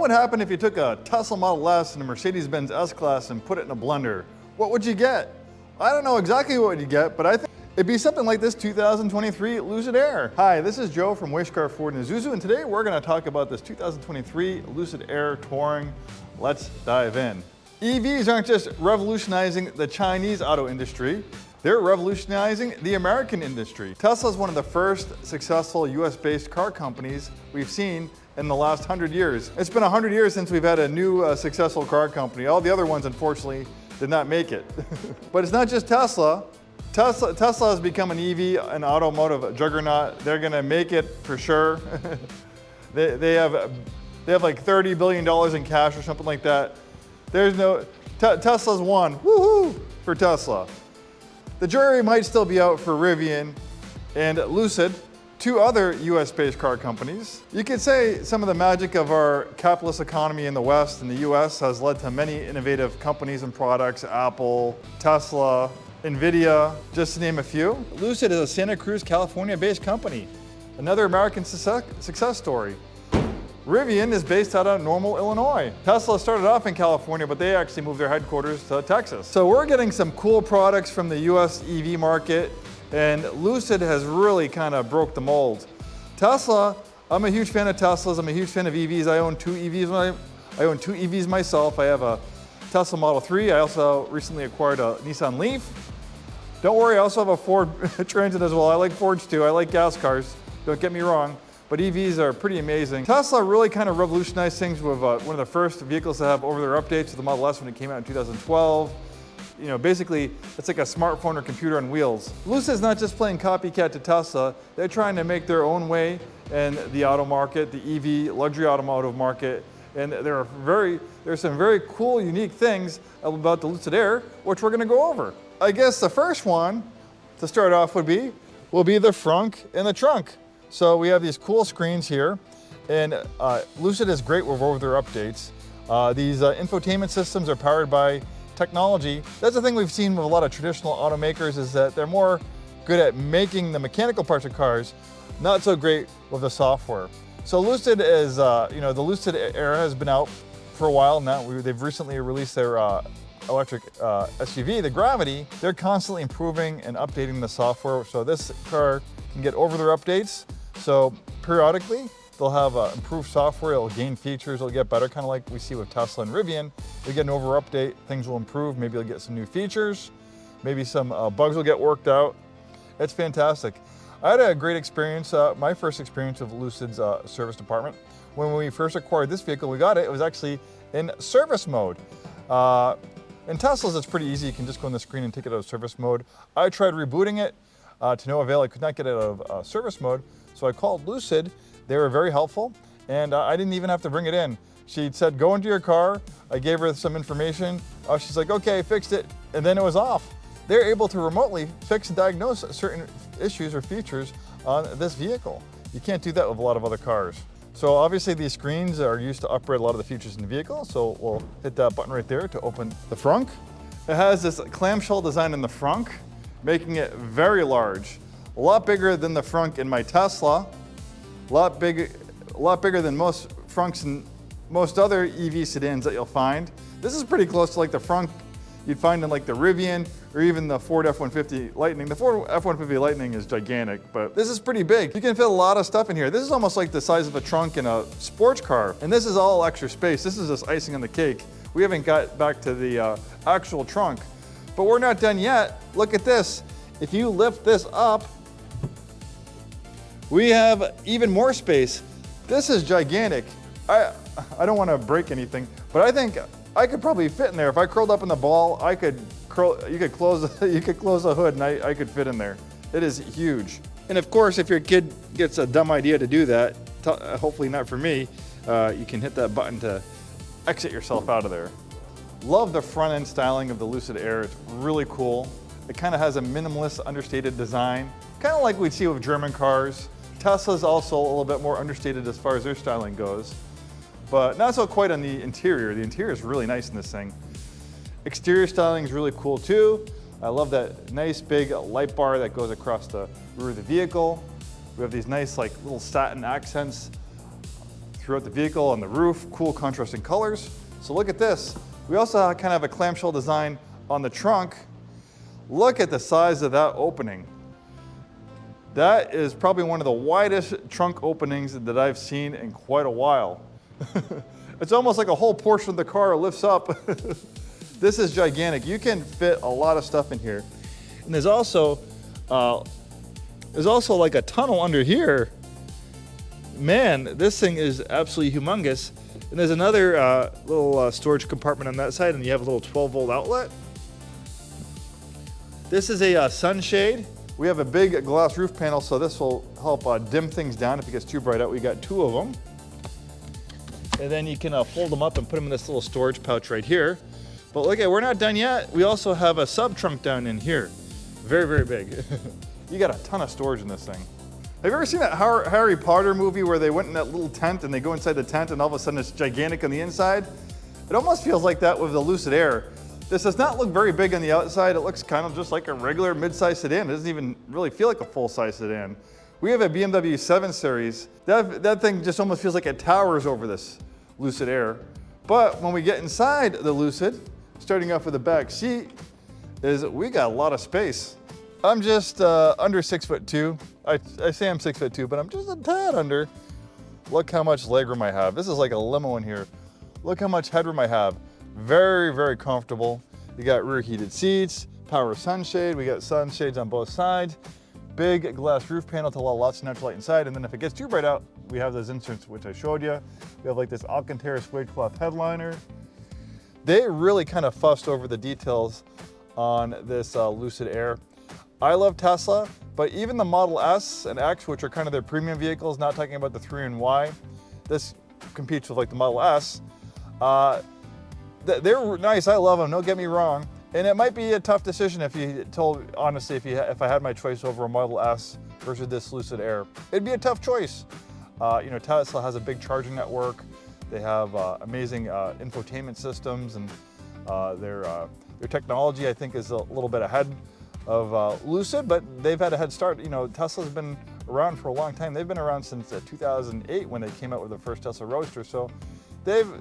would happen if you took a Tesla Model S and a Mercedes-Benz S-Class and put it in a blender? What would you get? I don't know exactly what you'd get, but I think it'd be something like this 2023 Lucid Air. Hi, this is Joe from Scarff Ford and Isuzu, and today we're going to talk about this 2023 Lucid Air Touring. Let's dive in. EVs aren't just revolutionizing the Chinese auto industry, they're revolutionizing the American industry. Tesla is one of the first successful US-based car companies we've seen in the last 100 years. It's been 100 years since we've had a new successful car company. All the other ones, unfortunately, did not make it. But it's not just Tesla. Tesla has become an EV, an automotive juggernaut. They're gonna make it for sure. they have like $30 billion in cash or something like that. There's no, Tesla's won, woohoo, for Tesla. The jury might still be out for Rivian and Lucid, two other US-based car companies. You could say some of the magic of our capitalist economy in the West and the US has led to many innovative companies and products, Apple, Tesla, NVIDIA, just to name a few. Lucid is a Santa Cruz, California-based company, another American success story. Rivian is based out of Normal, Illinois. Tesla started off in California, but they actually moved their headquarters to Texas. So we're getting some cool products from the US EV market, and Lucid has really kind of broke the mold. Tesla, I'm a huge fan of Teslas. I'm a huge fan of EVs. I own two EVs myself. I have a Tesla Model 3. I also recently acquired a Nissan Leaf. Don't worry, I also have a Ford Transit as well. I like Fords too. I like gas cars, don't get me wrong. But EVs are pretty amazing. Tesla really kind of revolutionized things with one of the first vehicles to have over-the-air updates with the Model S when it came out in 2012. You know, basically, it's like a smartphone or computer on wheels. Lucid's not just playing copycat to Tesla, they're trying to make their own way in the auto market, the EV luxury automotive market. And there's some very cool, unique things about the Lucid Air, which we're gonna go over. I guess the first one to start off will be the frunk and the trunk. So we have these cool screens here, and Lucid is great with over-the-air updates. These infotainment systems are powered by technology. That's the thing we've seen with a lot of traditional automakers, is that they're more good at making the mechanical parts of cars, not so great with the software. So Lucid is, the Lucid Air has been out for a while now. They've recently released their electric SUV, the Gravity. They're constantly improving and updating the software, so this car can get over-the-air updates. So periodically, they'll have improved software, it'll gain features, it'll get better, kind of like we see with Tesla and Rivian. You get an over update, things will improve, maybe you'll get some new features, maybe some bugs will get worked out. It's fantastic. I had a great experience, my first experience with Lucid's service department. When we first acquired this vehicle, we got it, it was actually in service mode. In Teslas, it's pretty easy, you can just go on the screen and take it out of service mode. I tried rebooting it, to no avail. I could not get it out of service mode, so I called Lucid. They were very helpful, and I didn't even have to bring it in. She said, go into your car. I gave her some information. She's like, okay, I fixed it, and then it was off. They're able to remotely fix and diagnose certain issues or features on this vehicle. You can't do that with a lot of other cars. So obviously these screens are used to upgrade a lot of the features in the vehicle, so we'll hit that button right there to open the frunk. It has this clamshell design in the frunk, making it very large. A lot bigger than the frunk in my Tesla, a lot bigger than most frunks in most other EV sedans that you'll find. This is pretty close to like the frunk you'd find in like the Rivian or even the Ford F-150 Lightning. The Ford F-150 Lightning is gigantic, but this is pretty big. You can fit a lot of stuff in here. This is almost like the size of a trunk in a sports car, and this is all extra space. This is just icing on the cake. We haven't got back to the actual trunk, but we're not done yet. Look at this. If you lift this up, we have even more space. This is gigantic. I don't want to break anything, but I think I could probably fit in there. If I curled up in the ball, you could close the hood and I could fit in there. It is huge. And of course, if your kid gets a dumb idea to do that, hopefully not for me, you can hit that button to exit yourself out of there. Love the front end styling of the Lucid Air. It's really cool. It kind of has a minimalist, understated design, kind of like we'd see with German cars. Tesla's also a little bit more understated as far as their styling goes, but not so quite on the interior. The interior is really nice in this thing. Exterior styling is really cool too. I love that nice big light bar that goes across the rear of the vehicle. We have these nice like little satin accents throughout the vehicle, on the roof, cool contrasting colors. So look at this. We also kind of have a clamshell design on the trunk. Look at the size of that opening. That is probably one of the widest trunk openings that I've seen in quite a while. It's almost like a whole portion of the car lifts up. This is gigantic. You can fit a lot of stuff in here. And there's also like a tunnel under here. Man, this thing is absolutely humongous. And there's another little storage compartment on that side, and you have a little 12-volt outlet. This is a sunshade. We have a big glass roof panel, so this will help dim things down if it gets too bright out. We got 2 of them. And then you can fold them up and put them in this little storage pouch right here. But look at, we're not done yet. We also have a sub trunk down in here. Very, very big. You got a ton of storage in this thing. Have you ever seen that Harry Potter movie where they went in that little tent and they go inside the tent and all of a sudden it's gigantic on the inside? It almost feels like that with the Lucid Air. This does not look very big on the outside. It looks kind of just like a regular mid-size sedan. It doesn't even really feel like a full-size sedan. We have a BMW 7 Series. That thing just almost feels like it towers over this Lucid Air. But when we get inside the Lucid, starting off with the back seat, is we got a lot of space. I'm just under 6'2". I say I'm 6'2", but I'm just a tad under. Look how much legroom I have. This is like a limo in here. Look how much headroom I have. Very, very comfortable. You got rear heated seats, power sunshade. We got sunshades on both sides. Big glass roof panel to allow lots of natural light inside. And then if it gets too bright out, we have those inserts, which I showed you. We have like this Alcantara suede cloth headliner. They really kind of fussed over the details on this Lucid Air. I love Tesla, but even the Model S and X, which are kind of their premium vehicles, not talking about the 3 and Y, this competes with like the Model S. They're nice, I love them, don't get me wrong. And it might be a tough decision if you told, honestly, if I had my choice over a Model S versus this Lucid Air. It'd be a tough choice. You know, Tesla has a big charging network. They have amazing infotainment systems, and their technology, I think, is a little bit ahead of Lucid, but they've had a head start. You know, Tesla's been around for a long time. They've been around since 2008 when they came out with the first Tesla Roadster. So they've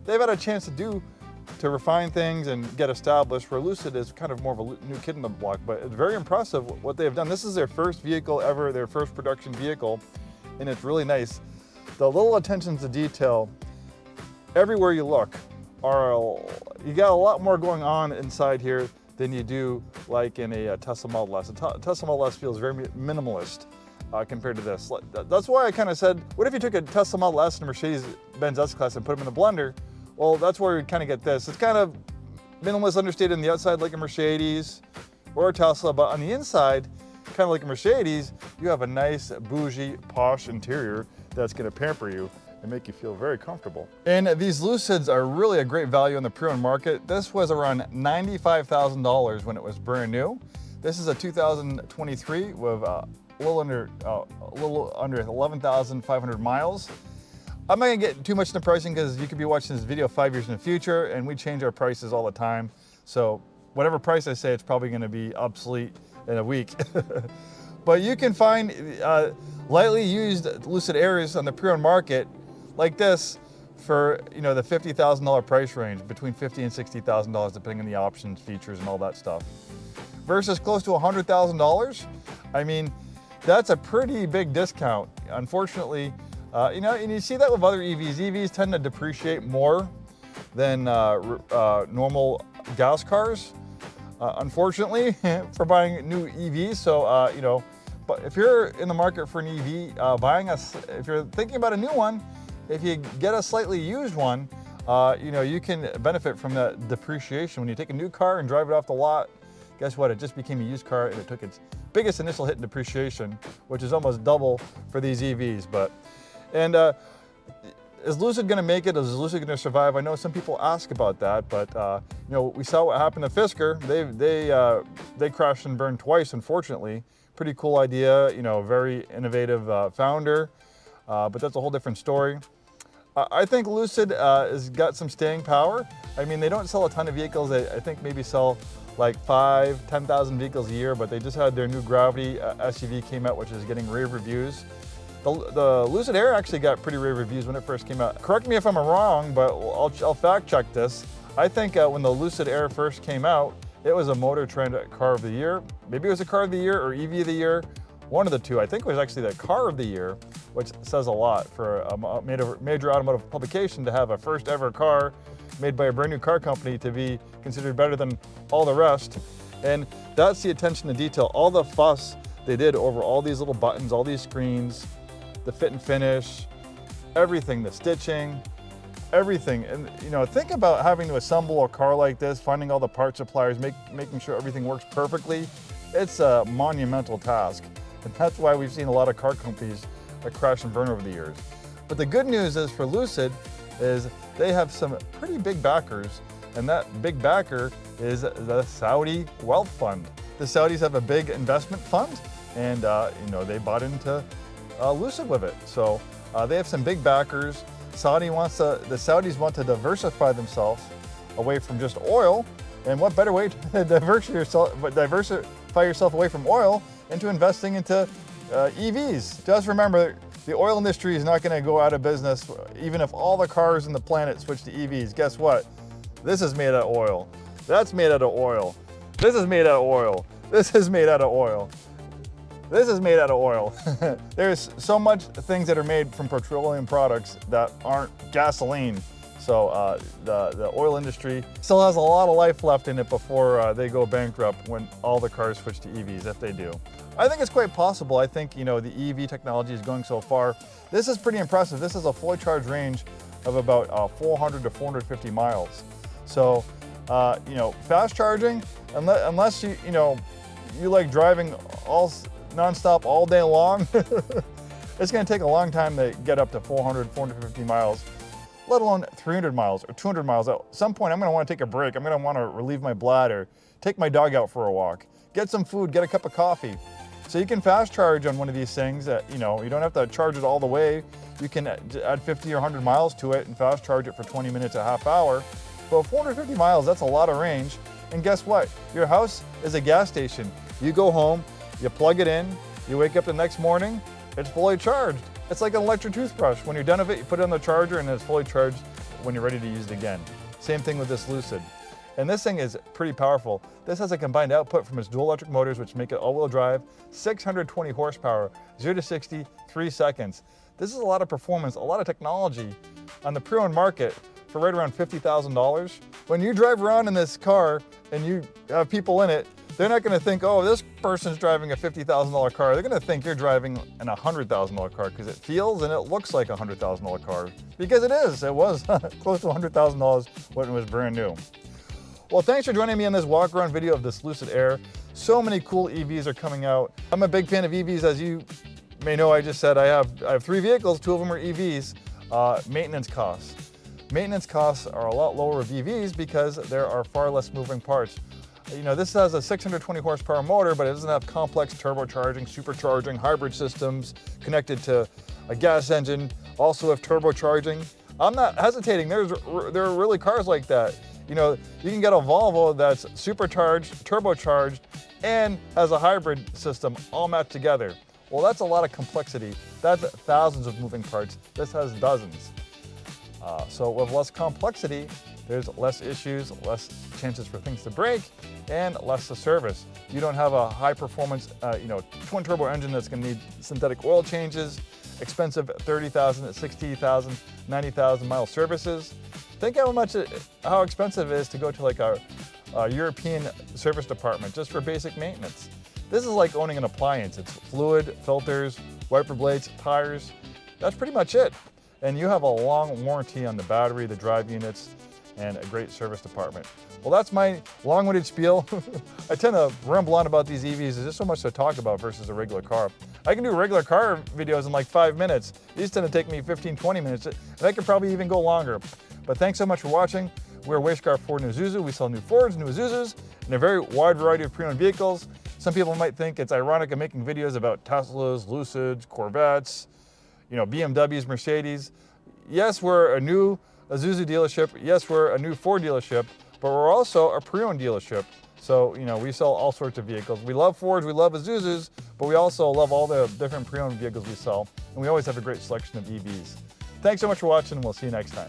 had a chance to refine things and get established, where Lucid is kind of more of a new kid in the block, but it's very impressive what they've done. This is their first vehicle ever, their first production vehicle, and it's really nice. The little attention to detail, everywhere you look, you got a lot more going on inside here than you do like in a Tesla Model S. A Tesla Model S feels very minimalist compared to this. That's why I kind of said, what if you took a Tesla Model S and a Mercedes-Benz S-Class and put them in the blender? Well, that's where you kind of get this. It's kind of minimalist, understated on the outside like a Mercedes or a Tesla, but on the inside, kind of like a Mercedes, you have a nice, bougie, posh interior that's gonna pamper you and make you feel very comfortable. And these Lucids are really a great value on the pre-owned market. This was around $95,000 when it was brand new. This is a 2023 with a little under 11,500 miles. I'm not gonna get too much into pricing because you could be watching this video 5 years in the future, and we change our prices all the time. So whatever price I say, it's probably gonna be obsolete in a week. But you can find lightly used Lucid Airs on the pre-owned market like this for, you know, the $50,000 price range, between $50,000 and $60,000 depending on the options, features, and all that stuff. Versus close to $100,000. I mean, that's a pretty big discount. Unfortunately, you know, and you see that with other EVs. EVs tend to depreciate more than normal gas cars, unfortunately, for buying new EVs. So, you know, but if you're in the market for an EV, if you're thinking about a new one, if you get a slightly used one, you know, you can benefit from that depreciation. When you take a new car and drive it off the lot, guess what? It just became a used car, and it took its biggest initial hit in depreciation, which is almost double for these EVs. Is Lucid going to make it? Is Lucid going to survive? I know some people ask about that, but you know, we saw what happened to Fisker. They crashed and burned twice, unfortunately. Pretty cool idea, you know, very innovative founder, but that's a whole different story. I think Lucid has got some staying power. I mean, they don't sell a ton of vehicles. They, I think, maybe sell like 10,000 vehicles a year, but they just had their new Gravity SUV came out, which is getting rave reviews. The Lucid Air actually got pretty rave reviews when it first came out. Correct me if I'm wrong, but I'll fact check this. I think when the Lucid Air first came out, it was a Motor Trend Car of the Year. Maybe it was a Car of the Year or EV of the Year. One of the two. I think it was actually the Car of the Year, which says a lot for a major automotive publication to have a first ever car made by a brand new car company to be considered better than all the rest. And that's the attention to detail, all the fuss they did over all these little buttons, all these screens, the fit and finish, everything, the stitching, everything. And you know, think about having to assemble a car like this, finding all the part suppliers, making sure everything works perfectly. It's a monumental task. And that's why we've seen a lot of car companies that crash and burn over the years. But the good news is for Lucid is they have some pretty big backers, and that big backer is the Saudi wealth fund. The Saudis have a big investment fund, and you know, they bought into Lucid with it. So they have some big backers. The Saudis want to diversify themselves away from just oil, and what better way to diversify yourself away from oil into investing into EVs. Just remember, the oil industry is not going to go out of business even if all the cars in the planet switch to EVs. Guess what? This is made out of oil. That's made out of oil. This is made out of oil. This is made out of oil. This is made out of oil. There's so much things that are made from petroleum products that aren't gasoline. So the oil industry still has a lot of life left in it before they go bankrupt when all the cars switch to EVs, if they do. I think it's quite possible. I think, you know, the EV technology is going so far. This is pretty impressive. This is a fully charged range of about 400 to 450 miles. So, you know, fast charging, unless you like driving nonstop all day long, it's going to take a long time to get up to 400, 450 miles. Let alone 300 miles or 200 miles. At some point, I'm going to want to take a break. I'm going to want to relieve my bladder, take my dog out for a walk, get some food, get a cup of coffee. So you can fast charge on one of these things that, you know, you don't have to charge it all the way. You can add 50 or 100 miles to it and fast charge it for 20 minutes, a half hour. But 450 miles, that's a lot of range. And guess what? Your house is a gas station. You go home, you plug it in, you wake up the next morning, it's fully charged. It's like an electric toothbrush. When you're done with it, you put it on the charger and it's fully charged when you're ready to use it again. Same thing with this Lucid. And this thing is pretty powerful. This has a combined output from its dual electric motors, which make it all-wheel drive, 620 horsepower, 0 to 60, 3 seconds. This is a lot of performance, a lot of technology on the pre-owned market for right around $50,000. When you drive around in this car and you have people in it, they're not going to think, oh, this person's driving a $50,000 car. They're going to think you're driving an $100,000 car because it feels and it looks like a $100,000 car. Because it is. It was close to $100,000 when it was brand new. Well, thanks for joining me on this walk-around video of this Lucid Air. So many cool EVs are coming out. I'm a big fan of EVs, as you may know. I just said I have 3 vehicles. 2 of them are EVs. Maintenance costs. Maintenance costs are a lot lower with EVs because there are far less moving parts. You know, this has a 620 horsepower motor, but it doesn't have complex turbocharging, supercharging, hybrid systems connected to a gas engine, also have turbocharging. I'm not hesitating. There are really cars like that. You know, you can get a Volvo that's supercharged, turbocharged, and has a hybrid system all matched together. Well, that's a lot of complexity. That's thousands of moving parts. This has dozens. So with less complexity, there's less issues, less chances for things to break, and less to service. You don't have a high performance, twin turbo engine that's going to need synthetic oil changes, expensive 30,000, 60,000, 90,000 mile services. Think how expensive it is to go to like a European service department just for basic maintenance. This is like owning an appliance. It's fluid, filters, wiper blades, tires. That's pretty much it. And you have a long warranty on the battery, the drive units, and a great service department. Well, that's my long-winded spiel. I tend to ramble on about these EVs. There's just so much to talk about versus a regular car. I can do regular car videos in like 5 minutes. These tend to take me 15, 20 minutes, and I could probably even go longer. But thanks so much for watching. We're Scarff Ford and Isuzu. We sell new Fords, new Isuzus, and a very wide variety of pre-owned vehicles. Some people might think it's ironic I'm making videos about Teslas, Lucids, Corvettes, BMWs, Mercedes. Yes, we're a new Isuzu dealership. Yes, we're a new Ford dealership, but we're also a pre-owned dealership. So, you know, we sell all sorts of vehicles. We love Fords, we love Isuzus, but we also love all the different pre-owned vehicles we sell. And we always have a great selection of EVs. Thanks so much for watching, and we'll see you next time.